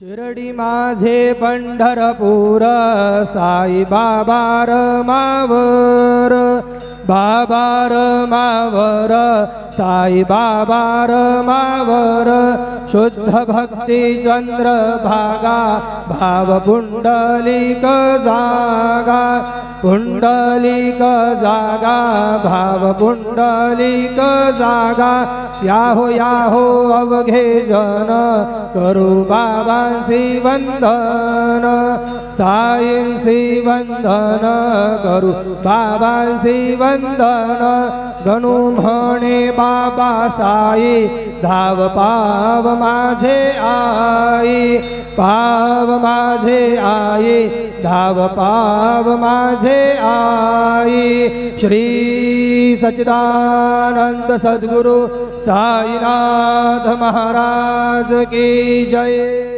शिरडी माझे पंढरपूर साई बाबा रमावर बाबा रमावर साई बाबा रमावर शुद्ध भक्ती चंद्र भागा भाव पुंडलिक जागा पुंडलिक जागा भाव पुंडलिक जागा याहो अवघे जन करू बाबांसी वंदन साईंसी वंदन करू बाबांसी वंदन गणू म्हणे बाबा साई धाव पाव माझे आई पाव माझे आई धाव पाव माझे आई श्री सच्चिदानंद सद्गुरु साईनाथ महाराज की जय।